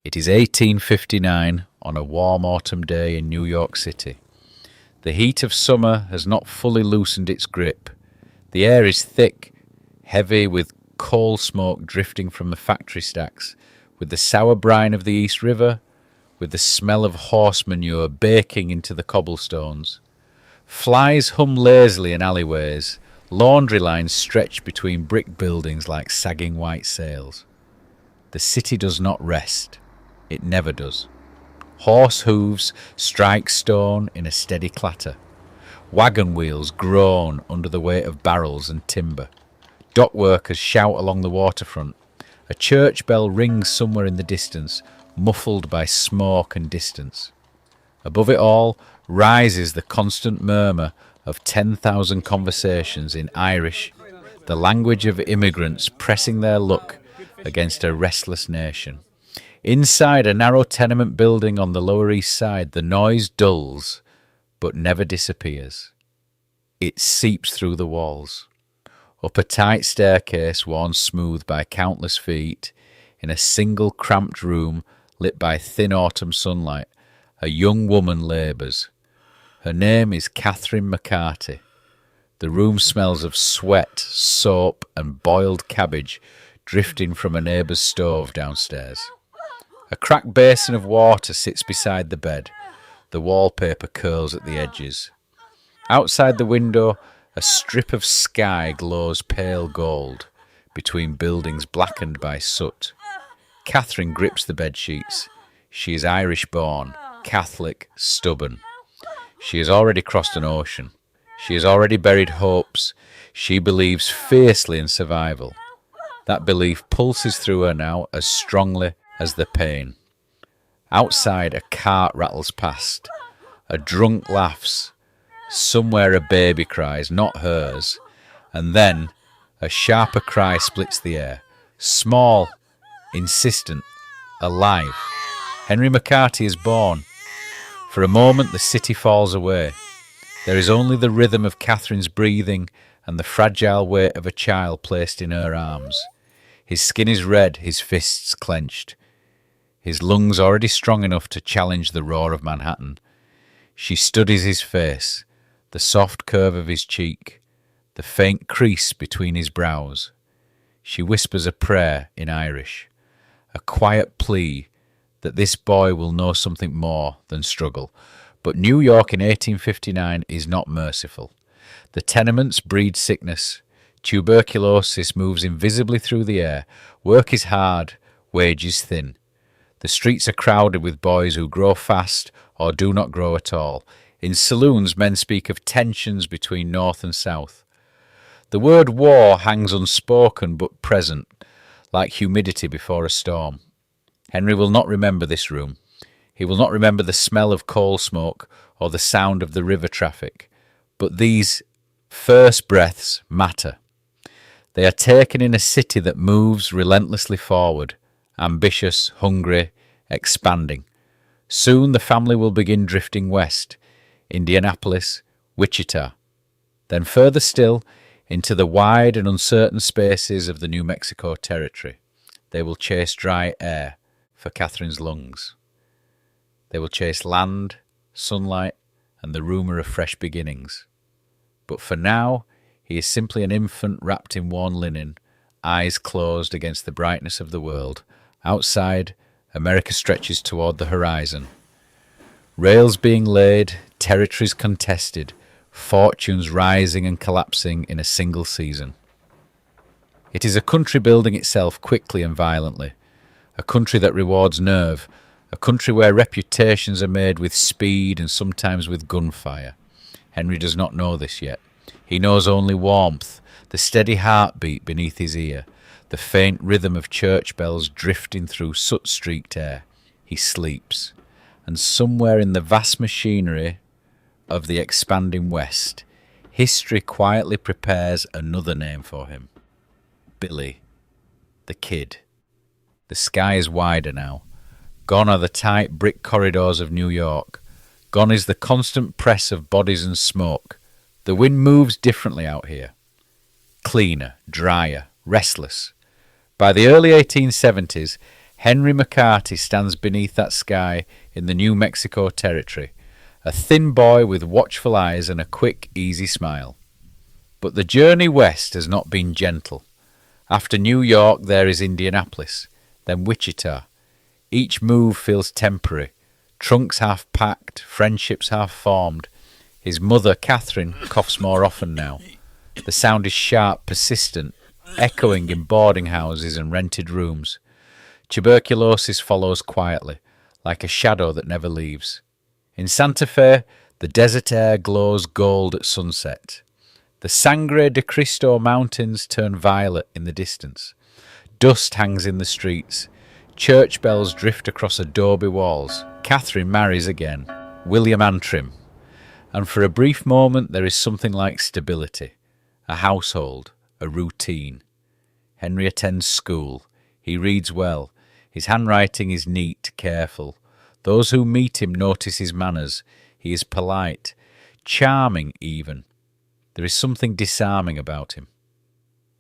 It is 1859 on a warm autumn day in New York City. The heat of summer has not fully loosened its grip. The air is thick, heavy with coal smoke drifting from the factory stacks, with the sour brine of the East River, with the smell of horse manure baking into the cobblestones. Flies hum lazily in alleyways. Laundry lines stretch between brick buildings like sagging white sails. The city does not rest. It never does. Horse hooves strike stone in a steady clatter. Wagon wheels groan under the weight of barrels and timber. Dock workers shout along the waterfront. A church bell rings somewhere in the distance, muffled by smoke and distance. Above it all rises the constant murmur of 10,000 conversations in Irish, the language of immigrants pressing their luck against a restless nation. Inside a narrow tenement building on the Lower East Side, the noise dulls, but never disappears. It seeps through the walls. Up a tight staircase worn smooth by countless feet, in a single cramped room lit by thin autumn sunlight, a young woman labours. Her name is Henry McCarty. The room smells of sweat, soap, and boiled cabbage drifting from a neighbour's stove downstairs. A cracked basin of water sits beside the bed. The wallpaper curls at the edges. Outside the window, a strip of sky glows pale gold between buildings blackened by soot. Catherine grips the bedsheets. She is Irish-born, Catholic, stubborn. She has already crossed an ocean. She has already buried hopes. She believes fiercely in survival. That belief pulses through her now as strongly as the pain. Outside, a cart rattles past. A drunk laughs. Somewhere a baby cries, not hers. And then a sharper cry splits the air. Small, insistent, alive. Henry McCarty is born. For a moment the city falls away. There is only the rhythm of Catherine's breathing and the fragile weight of a child placed in her arms. His skin is red, his fists clenched. His lungs already strong enough to challenge the roar of Manhattan. She studies his face, the soft curve of his cheek, the faint crease between his brows. She whispers a prayer in Irish, a quiet plea that this boy will know something more than struggle. But New York in 1859 is not merciful. The tenements breed sickness. Tuberculosis moves invisibly through the air. Work is hard, wages thin. The streets are crowded with boys who grow fast or do not grow at all. In saloons, men speak of tensions between North and South. The word war hangs unspoken but present, like humidity before a storm. Henry will not remember this room. He will not remember the smell of coal smoke or the sound of the river traffic. But these first breaths matter. They are taken in a city that moves relentlessly forward, ambitious, hungry, expanding. Soon the family will begin drifting west, Indianapolis, Wichita. Then further still, into the wide and uncertain spaces of the New Mexico territory. They will chase dry air for Catherine's lungs. They will chase land, sunlight, and the rumour of fresh beginnings. But for now, he is simply an infant wrapped in worn linen, eyes closed against the brightness of the world. Outside, America stretches toward the horizon. Rails being laid, territories contested, fortunes rising and collapsing in a single season. It is a country building itself quickly and violently, a country that rewards nerve, a country where reputations are made with speed and sometimes with gunfire. Henry does not know this yet. He knows only warmth, the steady heartbeat beneath his ear, the faint rhythm of church bells drifting through soot-streaked air. He sleeps, and somewhere in the vast machinery of the expanding West, history quietly prepares another name for him. Billy, the Kid. The sky is wider now. Gone are the tight brick corridors of New York. Gone is the constant press of bodies and smoke. The wind moves differently out here. Cleaner, drier, restless. By the early 1870s, Henry McCarty stands beneath that sky in the New Mexico territory, a thin boy with watchful eyes and a quick, easy smile. But the journey west has not been gentle. After New York there is Indianapolis, then Wichita. Each move feels temporary, trunks half packed, friendships half formed. His mother, Catherine, coughs more often now. The sound is sharp, persistent, echoing in boarding houses and rented rooms. Tuberculosis follows quietly, like a shadow that never leaves. In Santa Fe, the desert air glows gold at sunset. The Sangre de Cristo mountains turn violet in the distance. Dust hangs in the streets. Church bells drift across adobe walls. Catherine marries again, William Antrim. And for a brief moment there is something like stability, a household, a routine. Henry attends school. He reads well. His handwriting is neat, careful. Those who meet him notice his manners. He is polite, charming even. There is something disarming about him.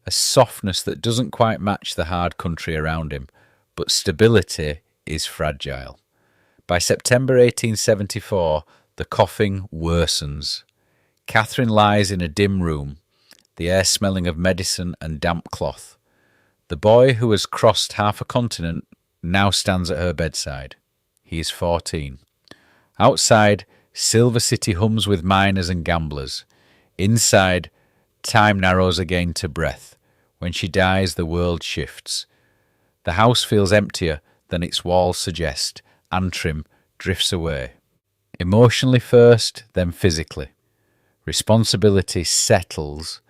A softness that doesn't quite match the hard country around him, but stability is fragile. By September 1874, the coughing worsens. Catherine lies in a dim room, the air smelling of medicine and damp cloth. The boy who has crossed half a continent now stands at her bedside. He is 14. Outside, Silver City hums with miners and gamblers. Inside, time narrows again to breath. When she dies, the world shifts. The house feels emptier than its walls suggest. Antrim drifts away. Emotionally first, then physically. Responsibility settles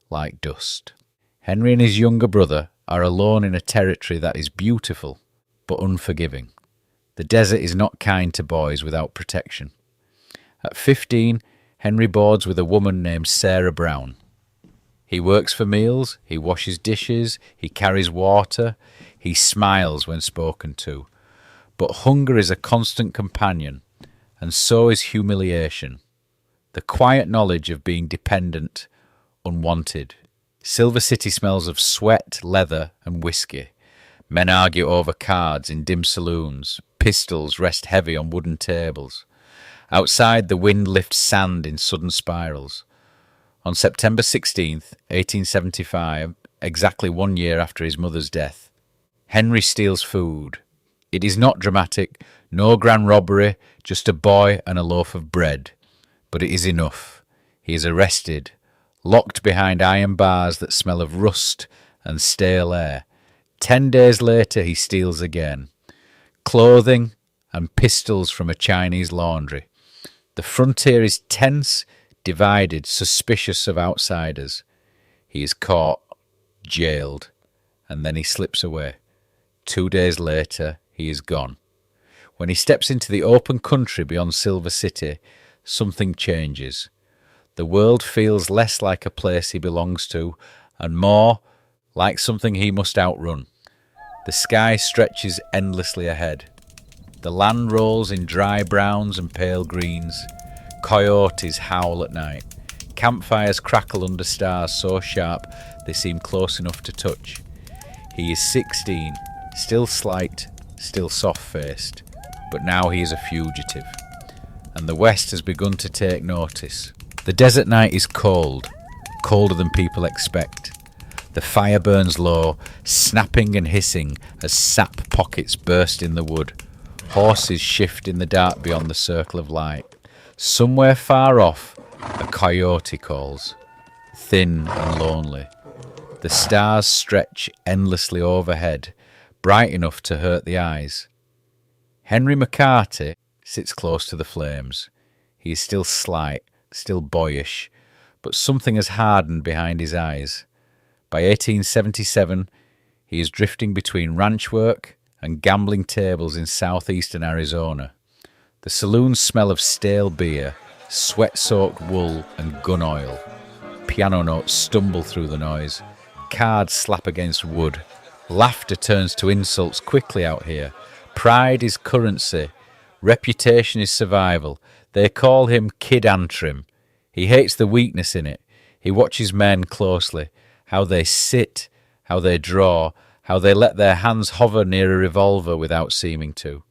like dust. Henry and his younger brother are alone in a territory that is beautiful but unforgiving. The desert is not kind to boys without protection. At 15, Henry boards with a woman named Sarah Brown. He works for meals, he washes dishes, he carries water, he smiles when spoken to. But hunger is a constant companion, and so is humiliation. The quiet knowledge of being dependent, unwanted. Silver City smells of sweat, leather, and whiskey. Men argue over cards in dim saloons. Pistols rest heavy on wooden tables. Outside, the wind lifts sand in sudden spirals. On September 16th, 1875, exactly 1 year after his mother's death, Henry steals food. It is not dramatic, no grand robbery, just a boy and a loaf of bread. But it is enough. He is arrested, locked behind iron bars that smell of rust and stale air. 10 days later, he steals again. Clothing and pistols from a Chinese laundry. The frontier is tense, divided, suspicious of outsiders. He is caught, jailed, and then he slips away. 2 days later, he is gone. When he steps into the open country beyond Silver City, something changes. The world feels less like a place he belongs to, and more like something he must outrun. The sky stretches endlessly ahead. The land rolls in dry browns and pale greens. Coyotes howl at night. Campfires crackle under stars so sharp they seem close enough to touch. He is 16, still slight, still soft-faced, but now he is a fugitive. And the West has begun to take notice. The desert night is cold, colder than people expect. The fire burns low, snapping and hissing as sap pockets burst in the wood. Horses shift in the dark beyond the circle of light. Somewhere far off, a coyote calls, thin and lonely. The stars stretch endlessly overhead, bright enough to hurt the eyes. Henry McCarty sits close to the flames. He is still slight, still boyish, but something has hardened behind his eyes. By 1877, he is drifting between ranch work and gambling tables in southeastern Arizona. The saloons smell of stale beer, sweat-soaked wool and gun oil. Piano notes stumble through the noise. Cards slap against wood. Laughter turns to insults quickly out here. Pride is currency. Reputation is survival. They call him Kid Antrim. He hates the weakness in it. He watches men closely, how they sit, how they draw, how they let their hands hover near a revolver without seeming to.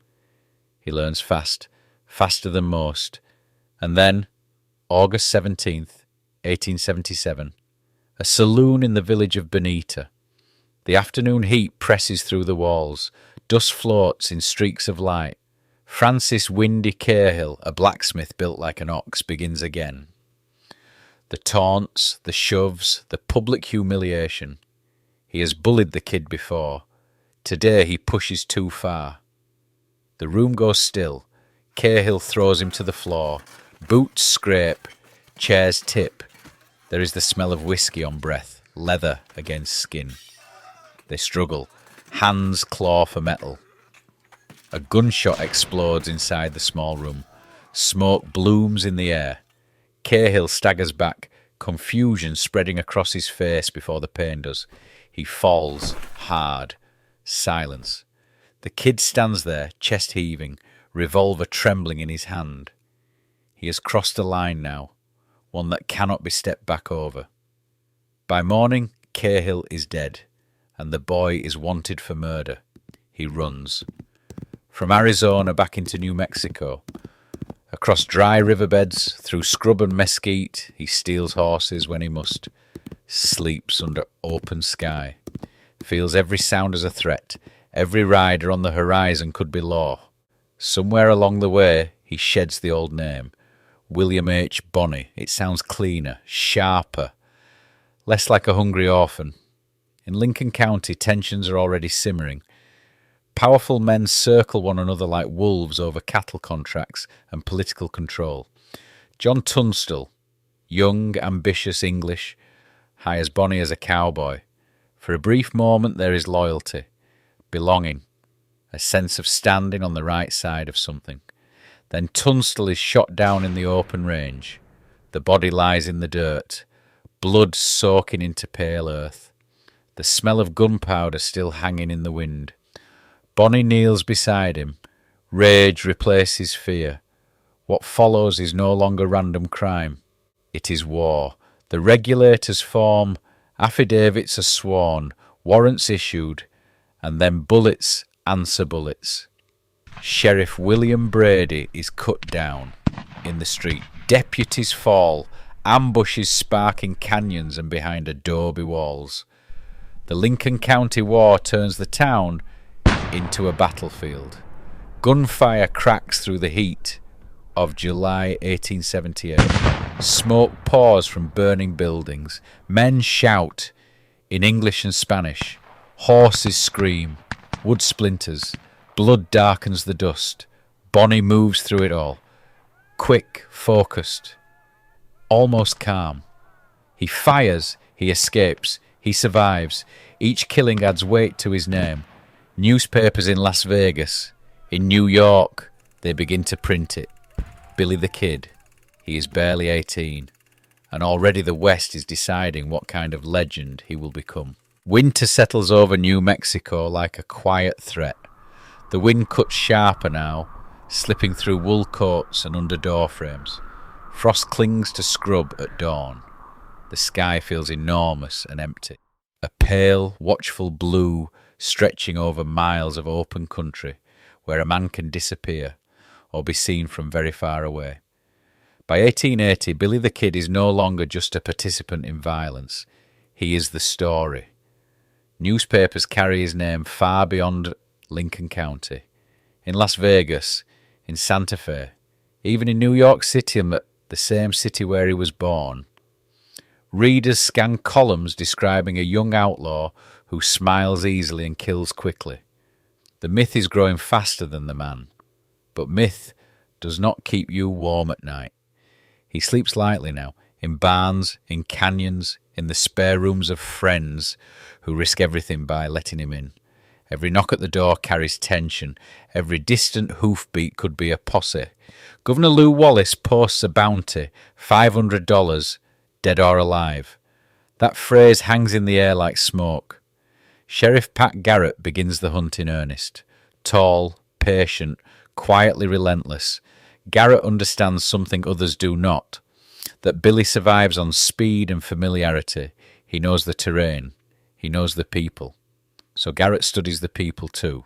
He learns fast, faster than most. And then, August 17th, 1877, a saloon in the village of Bonita. The afternoon heat presses through the walls. Dust floats in streaks of light. Francis Windy Cahill, a blacksmith built like an ox, begins again. The taunts, the shoves, the public humiliation. He has bullied the kid before. Today he pushes too far. The room goes still. Cahill throws him to the floor. Boots scrape. Chairs tip. There is the smell of whiskey on breath. Leather against skin. They struggle. Hands claw for metal. A gunshot explodes inside the small room. Smoke blooms in the air. Cahill staggers back, confusion spreading across his face before the pain does. He falls hard. Silence. The kid stands there, chest heaving, revolver trembling in his hand. He has crossed a line now, one that cannot be stepped back over. By morning, Cahill is dead, and the boy is wanted for murder. He runs. From Arizona back into New Mexico. Across dry riverbeds, through scrub and mesquite, he steals horses when he must. Sleeps under open sky. Feels every sound as a threat. Every rider on the horizon could be law. Somewhere along the way, he sheds the old name. William H. Bonney. It sounds cleaner, sharper, less like a hungry orphan. In Lincoln County, tensions are already simmering. Powerful men circle one another like wolves over cattle contracts and political control. John Tunstall, young, ambitious English, hires Bonney as a cowboy. For a brief moment there is loyalty, belonging, a sense of standing on the right side of something. Then Tunstall is shot down in the open range. The body lies in the dirt, blood soaking into pale earth. The smell of gunpowder still hanging in the wind. Bonney kneels beside him. Rage replaces fear. What follows is no longer random crime. It is war. The regulators form, affidavits are sworn, warrants issued, and then bullets answer bullets. Sheriff William Brady is cut down in the street. Deputies fall, ambushes spark in canyons and behind adobe walls. The Lincoln County War turns the town into a battlefield. Gunfire cracks through the heat of July 1878. Smoke pours from burning buildings. Men shout in English and Spanish. Horses scream. Wood splinters. Blood darkens the dust. Bonney moves through it all. Quick, focused, almost calm. He fires, he escapes, he survives. Each killing adds weight to his name. Newspapers in Las Vegas, in New York, they begin to print it. Billy the Kid. He is barely 18, and already the West is deciding what kind of legend he will become. Winter settles over New Mexico like a quiet threat. The wind cuts sharper now, slipping through wool coats and under door frames. Frost clings to scrub at dawn. The sky feels enormous and empty. A pale, watchful blue stretching over miles of open country where a man can disappear or be seen from very far away. By 1880, Billy the Kid is no longer just a participant in violence. He is the story. Newspapers carry his name far beyond Lincoln County. In Las Vegas, in Santa Fe, even in New York City, the same city where he was born. Readers scan columns describing a young outlaw who smiles easily and kills quickly. The myth is growing faster than the man, but myth does not keep you warm at night. He sleeps lightly now, in barns, in canyons, in the spare rooms of friends who risk everything by letting him in. Every knock at the door carries tension. Every distant hoofbeat could be a posse. Governor Lew Wallace posts a bounty, $500, dead or alive. That phrase hangs in the air like smoke. Sheriff Pat Garrett begins the hunt in earnest. Tall, patient, quietly relentless. Garrett understands something others do not. That Billy survives on speed and familiarity. He knows the terrain. He knows the people. so Garrett studies the people too.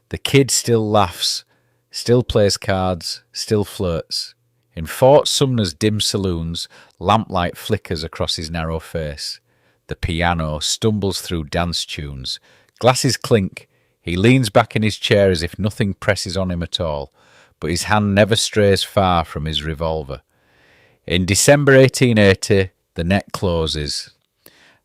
The kid still laughs, still plays cards, still flirts. In Fort Sumner's dim saloons, lamplight flickers across his narrow face. The piano stumbles through dance tunes. Glasses clink. He leans back in his chair as if nothing presses on him at all, but his hand never strays far from his revolver. In December 1880, the net closes.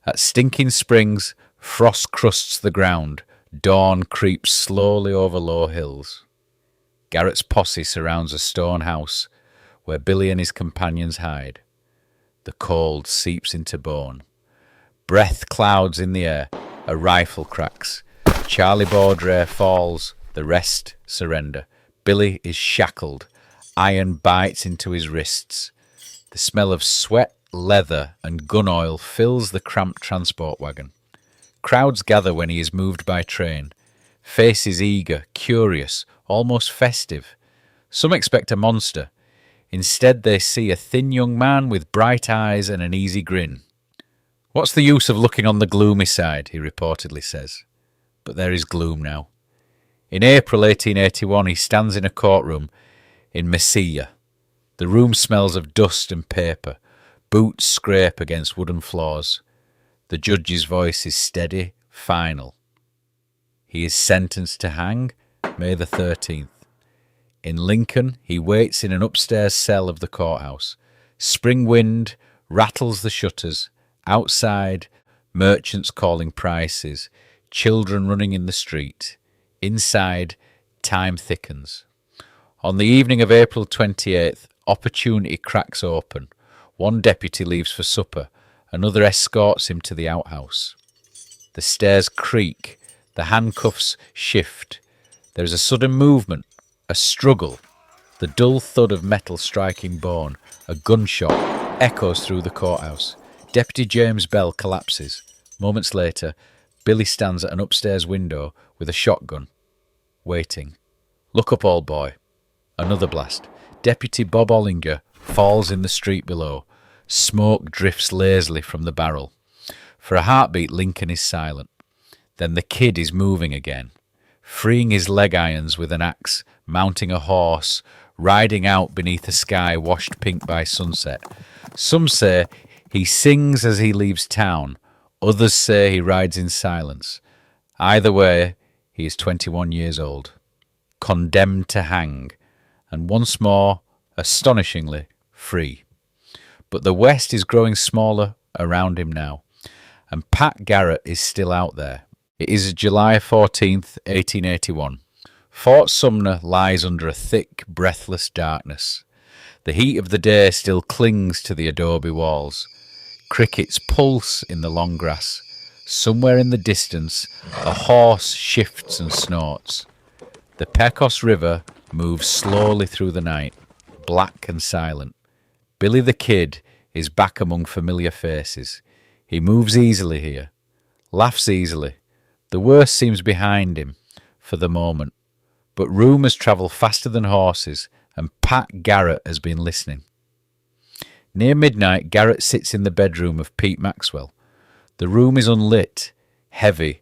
At Stinking Springs, frost crusts the ground. Dawn creeps slowly over low hills. Garrett's posse surrounds a stone house where Billy and his companions hide. The cold seeps into bone. Breath clouds in the air. A rifle cracks. Charlie Baudry falls. The rest surrender. Billy is shackled. Iron bites into his wrists. The smell of sweat, leather, and gun oil fills the cramped transport wagon. Crowds gather when he is moved by train. Faces eager, curious, almost festive. Some expect a monster. Instead, they see a thin young man with bright eyes and an easy grin. "What's the use of looking on the gloomy side?" he reportedly says. But there is gloom now. In April 1881, he stands in a courtroom in Mesilla. The room smells of dust and paper. Boots scrape against wooden floors. The judge's voice is steady, final. He is sentenced to hang May the 13th. In Lincoln, he waits in an upstairs cell of the courthouse. Spring wind rattles the shutters. Outside, merchants calling prices. Children running in the street. Inside, time thickens. On the evening of April 28th, opportunity cracks open. One deputy leaves for supper. Another escorts him to the outhouse. The stairs creak. The handcuffs shift. There is a sudden movement, a struggle. The dull thud of metal striking bone. A gunshot echoes through the courthouse. Deputy James Bell collapses. Moments later, Billy stands at an upstairs window with a shotgun, waiting. "Look up, old boy." Another blast. Deputy Bob Ollinger falls in the street below. Smoke drifts lazily from the barrel. For a heartbeat, Lincoln is silent. Then the kid is moving again, freeing his leg irons with an axe, mounting a horse, riding out beneath a sky washed pink by sunset. Some say he sings as he leaves town. Others say he rides in silence. Either way, he is 21 years old, condemned to hang, and once more, astonishingly, free. But the West is growing smaller around him now, and Pat Garrett is still out there. It is July 14th, 1881. Fort Sumner lies under a thick, breathless darkness. The heat of the day still clings to the adobe walls. Crickets pulse in the long grass. Somewhere in the distance, a horse shifts and snorts. The Pecos River moves slowly through the night, black and silent. Billy the Kid is back among familiar faces. He moves easily here, laughs easily. The worst seems behind him, for the moment. But rumours travel faster than horses, and Pat Garrett has been listening. Near midnight, Garrett sits in the bedroom of Pete Maxwell. The room is unlit, heavy.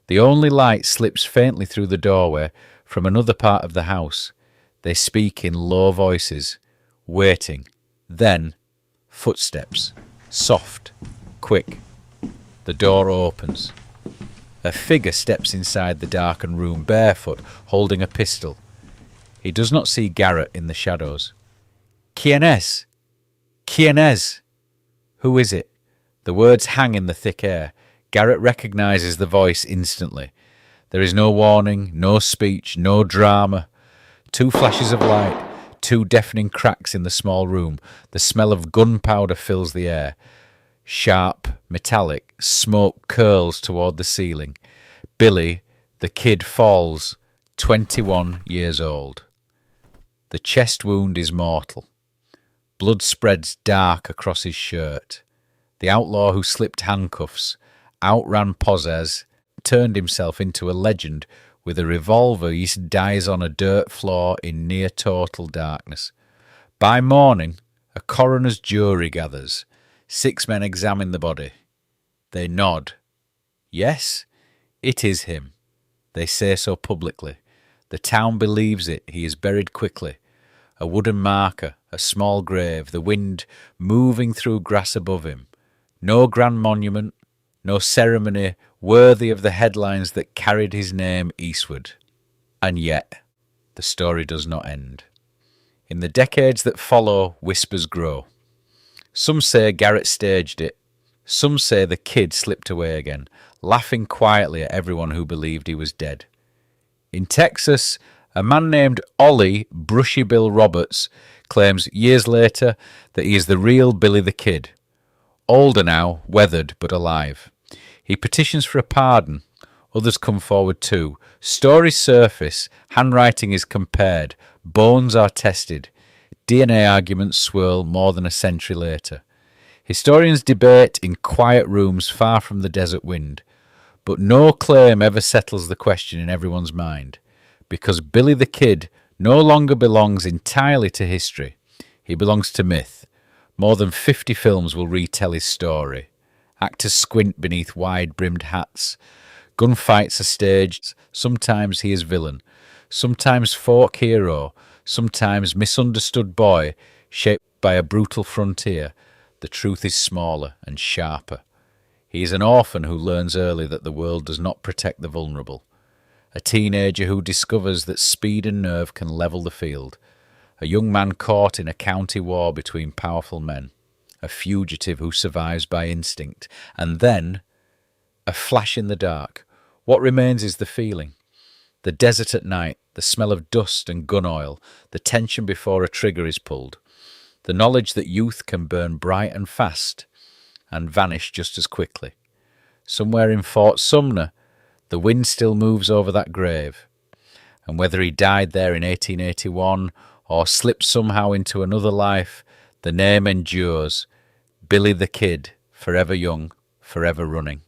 The only light slips faintly through the doorway from another part of the house. They speak in low voices, waiting. Then, footsteps, soft, quick. The door opens. A figure steps inside the darkened room, barefoot, holding a pistol. He does not see Garrett in the shadows. "Quien es? Quien es?" Who is it? The words hang in the thick air. Garrett recognizes the voice instantly. There is no warning, no speech, no drama. 2 flashes of light, 2 deafening cracks in the small room. The smell of gunpowder fills the air. Sharp, metallic, smoke curls toward the ceiling. Billy, the Kid, falls, 21 years old. The chest wound is mortal. Blood spreads dark across his shirt. The outlaw who slipped handcuffs, outran Pozes, turned himself into a legend. With a revolver, he dies on a dirt floor in near-total darkness. By morning, a coroner's jury gathers. 6 men examine the body. They nod. Yes, It is him. They say so publicly. The town believes it. He is buried quickly. A wooden marker, a small grave, the wind moving through grass above him. No grand monument, no ceremony worthy of the headlines that carried his name eastward. And yet, the story does not end. In the decades that follow, whispers grow. Some say Garrett staged it. Some say the kid slipped away again, laughing quietly at everyone who believed he was dead. In Texas, a man named Ollie Brushy Bill Roberts claims years later that he is the real Billy the Kid. Older now, weathered but alive. He petitions for a pardon. Others come forward too. Stories surface, handwriting is compared, bones are tested. DNA arguments swirl more than a century later. Historians debate in quiet rooms far from the desert wind. But no claim ever settles the question in everyone's mind, because Billy the Kid no longer belongs entirely to history. He belongs to myth. More than 50 films will retell his story. Actors squint beneath wide-brimmed hats. Gunfights are staged. Sometimes he is villain. Sometimes folk hero. Sometimes misunderstood boy, shaped by a brutal frontier. The truth is smaller and sharper. He is an orphan who learns early that the world does not protect the vulnerable. A teenager who discovers that speed and nerve can level the field. A young man caught in a county war between powerful men. A fugitive who survives by instinct. And then, a flash in the dark. What remains is the feeling. The desert at night, the smell of dust and gun oil, the tension before a trigger is pulled. The knowledge that youth can burn bright and fast and vanish just as quickly. Somewhere in Fort Sumner, the wind still moves over that grave. And whether he died there in 1881 or slipped somehow into another life, the name endures. Billy the Kid, forever young, forever running.